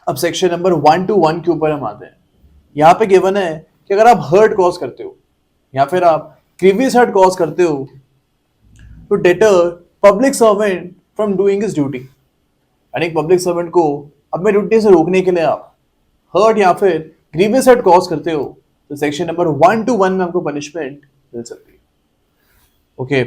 अब section number 121 के ऊपर हम आते हैं। यहाँ पे गिवन है कि अगर आप हर्ट कॉज करते हो या फिर आप ग्रीवियस हर्ट कॉज करते हो to deter public servant from doing his duty, यानी पब्लिक सर्वेंट को अपने ड्यूटी से रोकने के लिए आप हर्ट या फिर ग्रीवियस हर्ट कॉज करते हो तो सेक्शन नंबर 121 में आपको पनिशमेंट मिल सकती है। ओके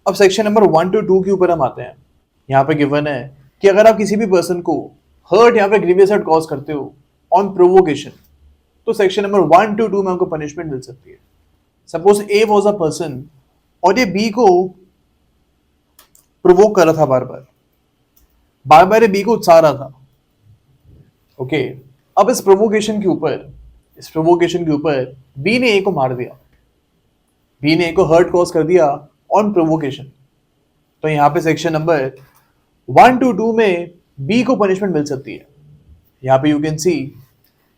अब सेक्शन नंबर 122 के ऊपर हम आते हैं। यहाँ पे गिवन है कि अगर आप किसी भी पर्सन को हर्ट या फिर ग्रीवियस हर्ट कॉज करते हो ऑन प्रोवोकेशन तो सेक्शन नंबर 122 में आपको पनिशमेंट मिल सकती है। Suppose A was a person और ये बी को प्रोवोक कर रहा था, बार बार ये बी को उकसा रहा था। ओके अब इस प्रोवोकेशन के ऊपर बी ने ए को मार दिया, बी ने ए को हर्ट कॉज कर दिया ऑन प्रोवोकेशन, तो यहां पे सेक्शन नंबर 122 में बी को पनिशमेंट मिल सकती है। यहां पे यू कैन सी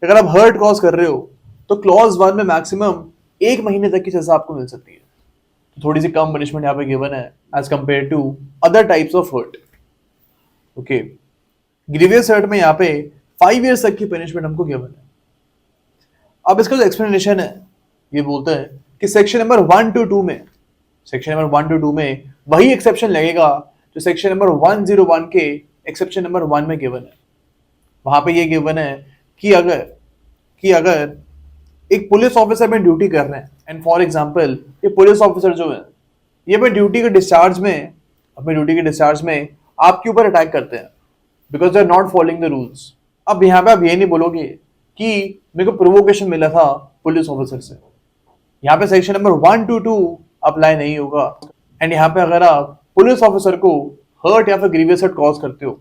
अगर आप हर्ट कॉज कर रहे हो तो क्लॉज 1 में मैक्सिमम 1 महीने तक की सजा आपको मिल सकती है, तो थोड़ी सी कम पनिशमेंट यहाँ पे गिवन है as compared to other types of hurt. Okay grievous hurt में यहाँ पे 5 इयर्स तक की पनिशमेंट हमको गिवन है। अब इसका जो एक्सप्लेनेशन है ये बोलता है कि सेक्शन नंबर 122 में वही एक्सेप्शन लगेगा जो सेक्शन नंबर 101 के एक्सेप्शन नंबर 1 में गिवन है। वहां पे ये गिवन है कि अगर एक पुलिस ऑफिसर में ड्यूटी कर रहे हैं एंड फॉर एग्जांपल ये पुलिस ऑफिसर जो है ये अपने ड्यूटी के डिस्चार्ज में आपके ऊपर अटैक करते हैं because they are not following the rules. अब यहाँ पे आप ये नहीं बोलोगे कि मेरे को प्रोवोकेशन मिला था पुलिस ऑफिसर से, यहाँ पे सेक्शन नंबर 122 अप्लाई नहीं होगा। एंड यहाँ पे अगर आप पुलिस ऑफिसर को हर्ट या फिर ग्रीवियस हर्ट कॉज करते हो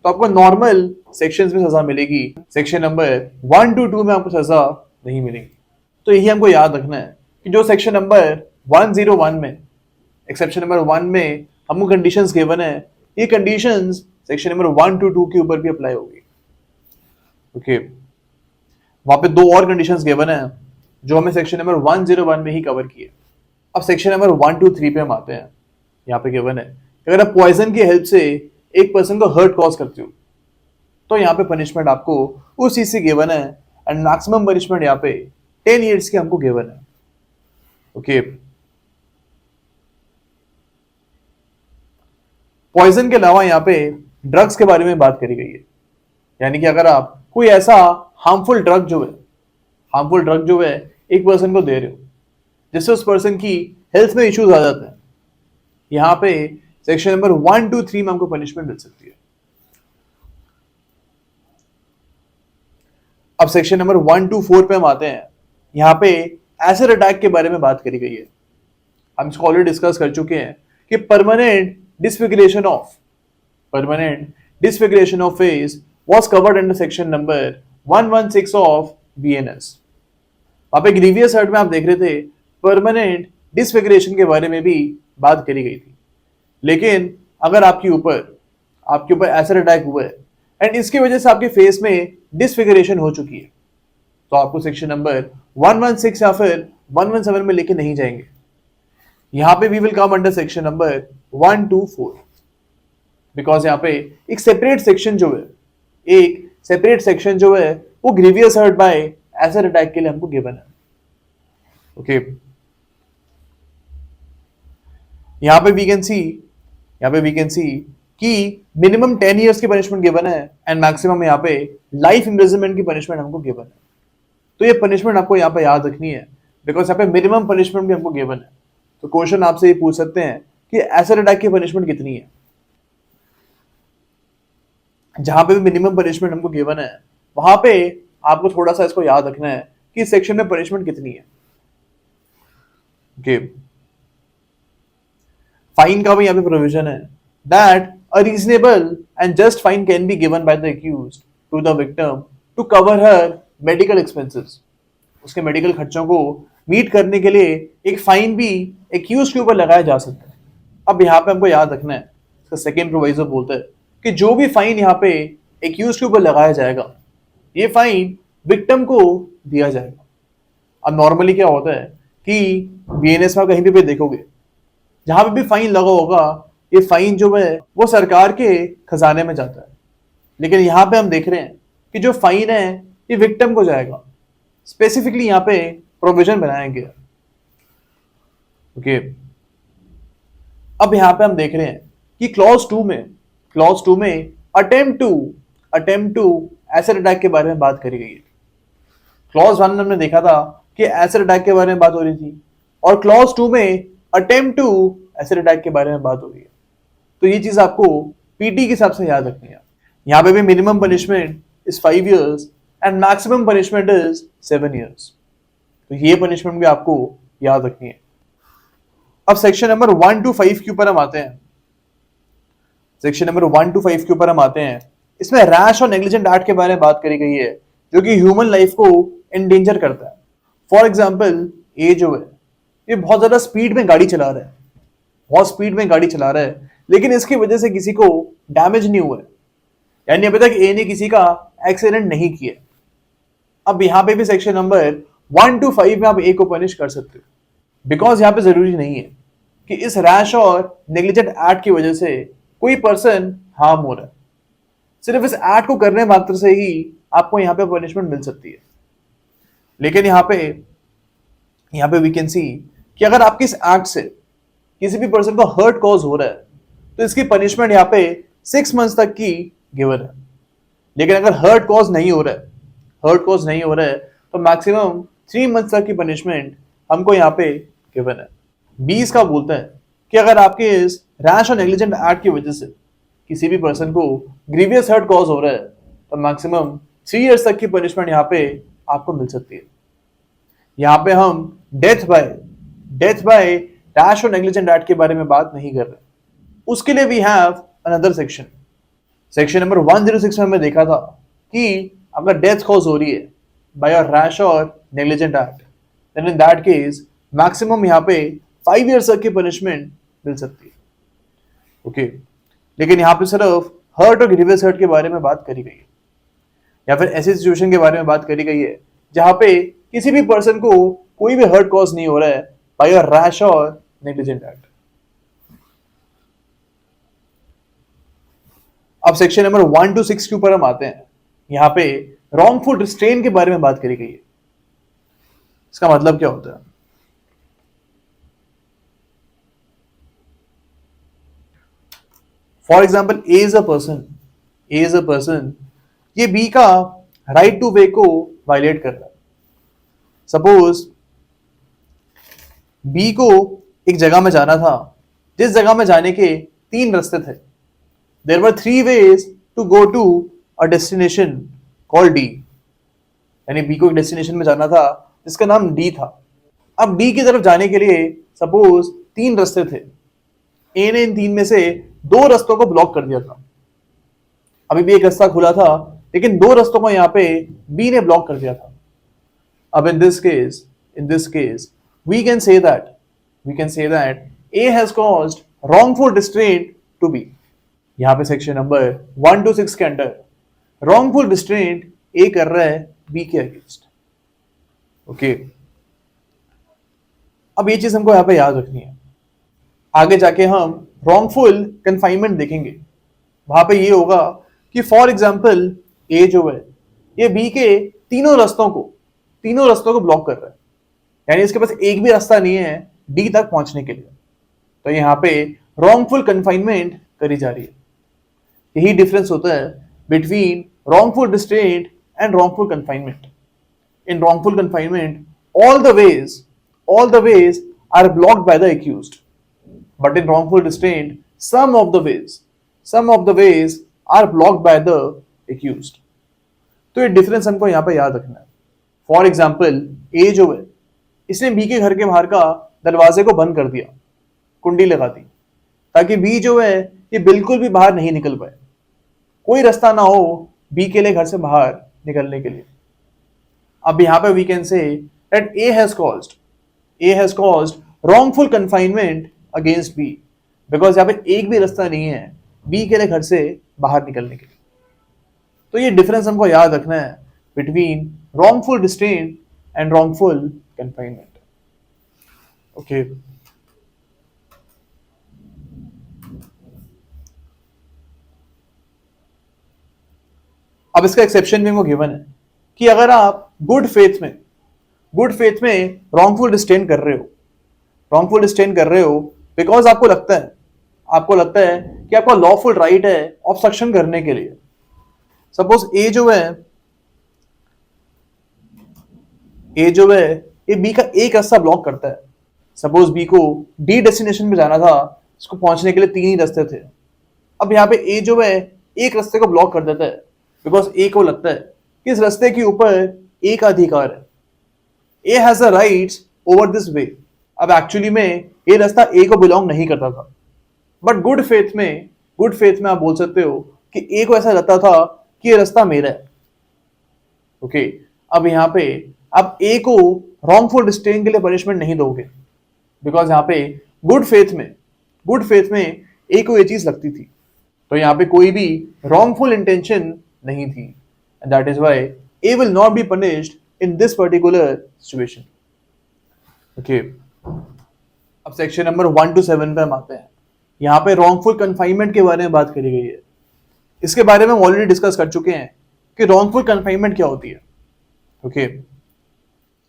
तो आपको नॉर्मल सेक्शंस में सजा मिलेगी, सेक्शन नंबर 122 में आपको सजा नहीं मिलेगी। तो यही हमको याद रखना है कि जो सेक्शन नंबर 101 में एक्सेप्शन नंबर 1 में हमको कंडीशंस गिवन है, ये कंडीशंस सेक्शन नंबर 122 के ऊपर भी अप्लाई होगी। ओके वहां पे 2 और कंडीशंस गिवन है जो हमें सेक्शन नंबर 101 में ही कवर किए। अब सेक्शन नंबर 123 पे हम आते हैं। यहाँ पे गिवन है अगर आप पॉइजन की हेल्प से एक पर्सन को हर्ट कॉज करते हो तो यहाँ पे पनिशमेंट आपको उस चीज से गिवन है एंड मैक्सिमम पनिशमेंट यहाँ पे 10 इयर्स की हमको गिवन है। ओके पॉइजन के अलावा यहाँ पे ड्रग्स के बारे में बात करी गई है, यानी कि अगर आप कोई ऐसा हार्मफुल ड्रग जो है एक पर्सन को दे रहे हो जिससे उस पर्सन की हेल्थ में इश्यूज आ जाते हैं, यहाँ पे सेक्शन नंबर 123 में हमको पनिशमेंट मिल सकती है। अब सेक्शन नंबर 124 पे हम आते हैं। यहाँ पे एसिड अटैक के बारे में बात करी गई है। हम इसको ऑलरेडी डिस्कस कर चुके हैं कि permanent disfiguration of face was covered under section number 116 of BNS। वहां पे ग्रीवियस हर्ट में आप देख रहे थे परमानेंट डिसफिगरेशन के बारे में भी बात करी गई थी, लेकिन अगर आपके ऊपर एसिड अटैक हुआ है एंड इसकी वजह से आपके फेस में डिसफिगरेशन हो चुकी है तो आपको सेक्शन नंबर 116 या फिर 117 में लेके नहीं जाएंगे। यहां पे we will come under section number 124 because यहाँ पे एक सेपरेट सेक्शन जो है वो grievous hurt by acid attack के लिए हमको गिवन है। ओके यहाँ पे वी कैन सी कि मिनिमम 10 इयर्स की पनिशमेंट गिवन है एंड मैक्सिमम यहाँ पे लाइफ इम्प्रिजनमेंट की पनिशमेंट हमको गिवन है। तो ये पनिशमेंट आपको यहाँ पे याद रखनी है बिकॉज यहाँ पे मिनिमम पनिशमेंट भी हमको गिवन है। तो क्वेश्चन आपसे ये पूछ सकते हैं कि एसिड अटैक की पनिशमेंट कितनी है, जहां पे भी मिनिमम पनिशमेंट हमको गिवन है वहां पे आपको थोड़ा सा इसको याद रखना है कि सेक्शन में पनिशमेंट कितनी है। ओके फाइन का भी यहाँ पे प्रोविजन है that a reasonable and just fine can be given by the accused to the victim to cover her medical expenses. उसके मेडिकल खर्चों को मीट करने के लिए एक फाइन भी एक्यूज्ड के ऊपर लगाया जा सकता है। अब यहाँ पे हमको याद रखना है इसका सेकेंड प्रोविजन बोलता है कि जो भी फाइन यहाँ पे एक्यूज्ड के ऊपर लगाया जाएगा ये फाइन विक्टिम को दिया जाएगा। अब नॉर्मली क्या होता है कि बीएनएस में कहीं भी देखोगे जहां पे भी फाइन लगा होगा, ये फाइन जो है वो सरकार के खजाने में जाता है। लेकिन यहां पे हम देख रहे हैं कि जो फाइन है ये विक्टिम को जाएगा। स्पेसिफिकली यहां पे प्रोविजन बनाया गया। ओके, अब यहां पे हम देख रहे हैं कि क्लॉज 2 में अटेम्प्ट टू एसिड अटैक के बारे में बात करी गई है। क्लॉज 1 में हमने देखा था कि एसिड अटैक के बारे में बात हो रही थी, और क्लॉज 2 में अटेम्प्ट टू एसिड अटैक के बारे में बात हो रही है। तो ये चीज आपको पीटी के हिसाब से याद रखनी है। यहाँ पे भी minimum punishment is 5 years and maximum punishment is 7 years। तो ये पनिशमेंट भी आपको याद रखनी है। अब सेक्शन नंबर 1 to 5 के ऊपर हम आते हैं। सेक्शन नंबर 1 to 5 के ऊपर हम आते हैं। इसमें रैश और नेग्लिजेंट एक्ट के बारे में बात करी गई है, जो कि ह्यूमन लाइफ को एंडेंजर करता है। फॉर एग्जाम्पल, ये जो है ये बहुत ज्यादा स्पीड में गाड़ी चला रहा है, बहुत स्पीड में गाड़ी चला रहा है, लेकिन इसकी वजह से किसी को डैमेज नहीं हुआ है, यानी अभी तक ए ने किसी का एक्सीडेंट नहीं किया। अब यहां पे भी सेक्शन नंबर 1 to 5 में आप ए को पनिश कर सकते हो, बिकॉज यहां पे जरूरी नहीं है कि इस रैश और नेग्लिजेंट एक्ट की वजह से कोई पर्सन हार्म हो रहा है। सिर्फ इस एक्ट को करने मात्र से ही आपको यहां पे पनिशमेंट मिल सकती है। लेकिन यहां पे वी कैन सी कि अगर आपके इस एक्ट से किसी भी पर्सन को हर्ट कॉज हो रहा है तो इसकी पनिशमेंट यहाँ पे 6 months तक की गिवन है। लेकिन अगर हर्ट कॉज नहीं हो रहा है तो मैक्सिमम 3 months तक की पनिशमेंट हमको यहाँ पे गिवन है। 20 का बोलता है कि अगर आपके इस रैश और नेग्लिजेंट एक्ट की वजह से किसी भी पर्सन को ग्रीवियस हर्ट कॉज हो रहा है तो मैक्सिमम 3 years तक की पनिशमेंट यहाँ पे आपको मिल सकती है। यहाँ पे हम डेथ बाय रैश और नेग्लिजेंट एक्ट के बारे में बात नहीं कर रहे। उसके लिए we have another section number 106 में हमने देखा था कि अगर डेथ कॉज हो रही है बाय अ रैश और negligent act, then in that case maximum यहाँ पे 5 years तक की पनिशमेंट मिल सकती है। ओके, लेकिन यहाँ पे सिर्फ हर्ट और ग्रीवियस हर्ट के बारे में बात करी गई है, या फिर ऐसी सिचुएशन के बारे में बात करी गई है जहां पे किसी भी पर्सन को कोई भी हर्ट कॉज नहीं हो रहा है बाय अ रैश और नेग्लिजेंट एक्ट। अब सेक्शन नंबर 1 to 6 के ऊपर हम आते हैं। यहाँ पे रॉन्गफुल रिस्ट्रेन के बारे में बात करी गई है। इसका मतलब क्या होता है? For example, A is a person, ये बी का राइट टू वे को वायलेट कर रहा है। सपोज बी को एक जगह में जाना था, जिस जगह में जाने के 3 रास्ते थे। There were 3 ways to go to a destination called D। यानी बी को एक डेस्टिनेशन में जाना था जिसका नाम डी था। अब डी की तरफ जाने के लिए सपोज 3 रास्ते थे। ए ने इन 3 में से 2 रास्तों को ब्लॉक कर दिया था। अभी भी एक रास्ता खुला था, लेकिन 2 रास्तों को यहाँ पे बी ने ब्लॉक कर दिया था। अब in this case we can say that A has caused wrongful restraint to B। यहाँ पे सेक्शन नंबर 1 to 6 के अंडर रॉन्गफुल रिस्ट्रेंट ए कर रहा है बी के अगेंस्ट। ओके, अब ये चीज हमको यहाँ पे याद रखनी है। आगे जाके हम रॉन्गफुल कन्फाइनमेंट देखेंगे। वहां पे ये होगा कि फॉर एग्जाम्पल ए जो है ये बी के तीनों रास्तों को ब्लॉक कर रहा है, यानी इसके पास एक भी रास्ता नहीं है डी तक पहुंचने के लिए। तो यहाँ पे रॉन्गफुल कन्फाइनमेंट करी जा रही है। यही डिफरेंस होता है between wrongful restraint and wrongful confinement। In wrongful confinement, all the ways are blocked by the accused, but in wrongful restraint, some of the ways are blocked by the accused। तो ये difference हमको यहाँ पे याद रखना है। For example, ए जो है इसने बी के घर के बाहर का दरवाजे को बंद कर दिया, कुंडी लगा दी, ताकि बी जो है ये बिल्कुल भी बाहर नहीं निकल पाए, कोई रास्ता ना हो बी के लिए घर से बाहर निकलने के लिए। अब यहां पे we can say that A has caused wrongful confinement against B, because यहाँ पे एक भी रास्ता नहीं है बी के लिए घर से बाहर निकलने के लिए। तो ये डिफरेंस हमको याद रखना है between wrongful restraint and wrongful confinement। Okay, अब इसका एक्सेप्शन भी हमको गिवन है कि अगर आप गुड फेथ में रॉन्गफुल डिस्टेन कर रहे हो, रॉन्गफुल डिस्टेन कर रहे हो बिकॉज आपको लगता है कि आपका लॉफुल राइट है ऑब्स्ट्रक्शन करने के लिए। सपोज ए जो है ये बी का एक रास्ता ब्लॉक करता है। सपोज बी को डी डेस्टिनेशन पे जाना था, इसको पहुंचने के लिए 3 ही रास्ते थे। अब यहाँ पे ए जो है एक रास्ते को ब्लॉक कर देता है बिकॉज ए को लगता है कि इस रास्ते के ऊपर ए का अधिकार है, A has the rights over this way. अब एक्चुअली में ये रास्ता ए को बिलोंग नहीं करता था, बट गुड फेथ में आप बोल सकते हो कि ए को ऐसा लगता था कि ये रास्ता मेरा है। ओके, अब यहाँ पे आप ए को रॉन्गफुल डिस्टेन के लिए पनिशमेंट नहीं दोगे बिकॉज यहाँ पे गुड फेथ में ए को ये चीज लगती थी, तो यहाँ पे कोई भी रॉन्गफुल इंटेंशन नहीं थी, and that is why A will not be punished in this particular situation. Okay, अब सेक्शन नंबर 1 to 7 पे हम आते हैं। यहाँ पे रॉन्गफुल कन्फाइनमेंट के बारे में बात करी गई है। इसके बारे में हम ऑलरेडी डिस्कस कर चुके हैं कि रॉन्गफुल कन्फाइनमेंट क्या होती है। ओके,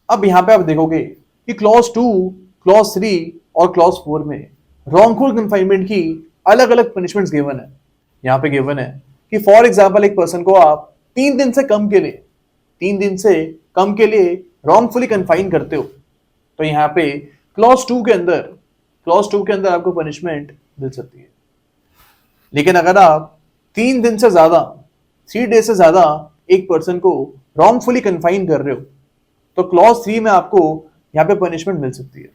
अब यहाँ पे आप देखोगे कि क्लॉज 2, क्लॉज 3 और क्लॉज 4 में रॉन्गफुल कन्फाइनमेंट की अलग अलग पनिशमेंट्स गिवन है। यहाँ पे गिवन है कि फॉर एग्जाम्पल एक पर्सन को आप 3 दिन से कम के लिए रॉन्गफुली कन्फाइन करते हो, तो यहाँ पे क्लॉज 2 के अंदर आपको पनिशमेंट मिल सकती है। लेकिन अगर आप 3 दिन से ज्यादा, 3 डेज से ज्यादा एक पर्सन को रॉन्गफुली कन्फाइन कर रहे हो, तो क्लॉज 3 में आपको यहाँ पे पनिशमेंट मिल सकती है।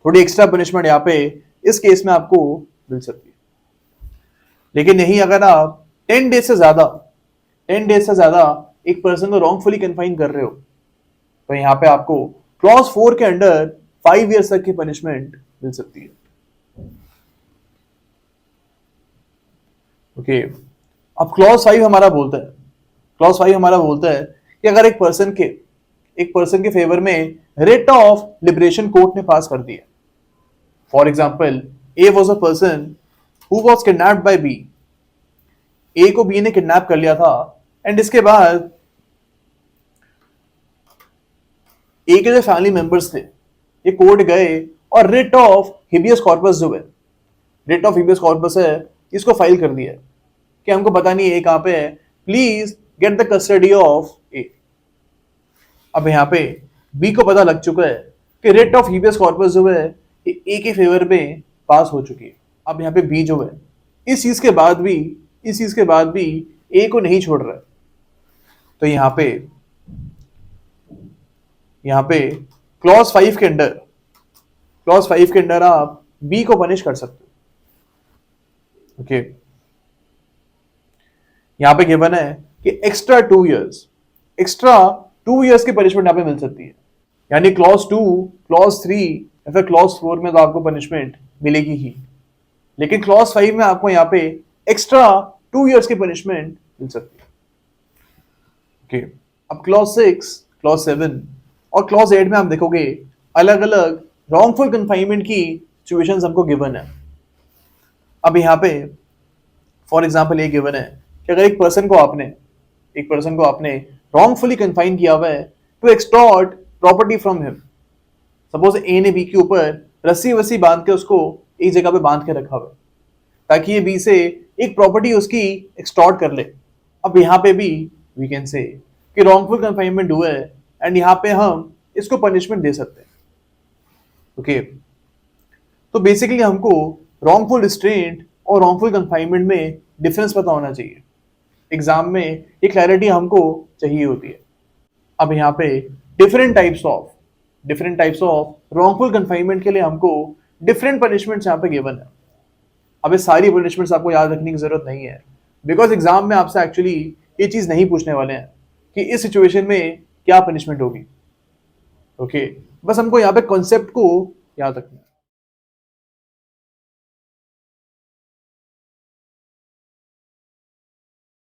थोड़ी एक्स्ट्रा पनिशमेंट यहाँ पे इस केस में आपको मिल सकती है। लेकिन यही अगर आप 10 डेज से ज्यादा एक पर्सन को रॉन्गफुली कन्फाइन कर रहे हो, तो यहाँ पे आपको क्लॉज 4 के अंडर 5 ईयर्स तक की पनिशमेंट मिल सकती है। ओके, अब क्लॉज 5 हमारा बोलता है कि अगर एक पर्सन के फेवर में रिट ऑफ लिबरेशन कोर्ट ने पास कर दिया। For example, A was a person who was kidnapped by B. A को बी ने किडनैप कर लिया था, एंड इसके बाद ए के जो फैमिली मेंबर्स थे ये कोर्ट गए और रिट ऑफ हिबियस कॉर्पस है इसको फाइल कर दिया कि हमको पता नहीं ए कहां पे है, please get the custody of A. अब यहाँ पे बी को पता लग चुका है कि रिट ऑफ हिबियस कॉर्पस जो है ए के फेवर में पास हो चुकी है। अब यहाँ पे बी जो है इस चीज के बाद भी ए को नहीं छोड़ रहा है, तो यहाँ पे क्लॉज 5 के अंडर आप बी को पनिश कर सकते हो। ओके, यहाँ पे गिवन है कि एक्स्ट्रा 2 इयर्स की पनिशमेंट यहाँ पे मिल सकती है। यानी क्लॉज 2, क्लॉज 3 या फिर क्लॉज 4 में तो आपको पनिशमेंट मिलेगी ही, लेकिन क्लॉज 5 में आपको यहाँ पे एक्स्ट्रा 2 इयर्स की पनिशमेंट मिल सकती है। ओके, अब क्लॉज 6, क्लॉज 7 और क्लॉज 8 में आप देखोगे अलग अलग रॉन्गफुल कन्फाइनमेंट की सिचुएशंस हमको गिवन है। अब यहाँ पे फॉर एग्जाम्पल ये गिवन है कि अगर एक पर्सन को आपने रॉन्गफुली कन्फाइन किया हुआ है to extort property from him. Suppose A ने बी के ऊपर रस्सी वस्सी बांध के उसको एक जगह पे बांध के रखा हुआ है ताकि ये बी से एक प्रॉपर्टी उसकी एक्सटॉर्ट कर ले। अब यहाँ पे भी वी कैन से कि रॉन्गफुल कन्फाइनमेंट हुआ है एंड यहाँ पे हम इसको पनिशमेंट दे सकते हैं। ओके, तो बेसिकली हमको रॉन्गफुल रिस्ट्रेंट और रॉन्गफुल कन्फाइनमेंट में डिफरेंस पता होना चाहिए। एग्जाम में ये क्लैरिटी हमको चाहिए होती है। अब यहाँ पे different types of wrongful confinement के लिए हमको डिफरेंट पनिशमेंट्स यहाँ पे गिवन है। अब ये सारी पनिशमेंट्स आपको याद रखने की जरूरत नहीं है बिकॉज एग्जाम में आपसे एक्चुअली ये चीज नहीं पूछने वाले हैं कि इस सिचुएशन में क्या पनिशमेंट होगी। ओके, बस हमको यहाँ पे कॉन्सेप्ट को याद रखना है।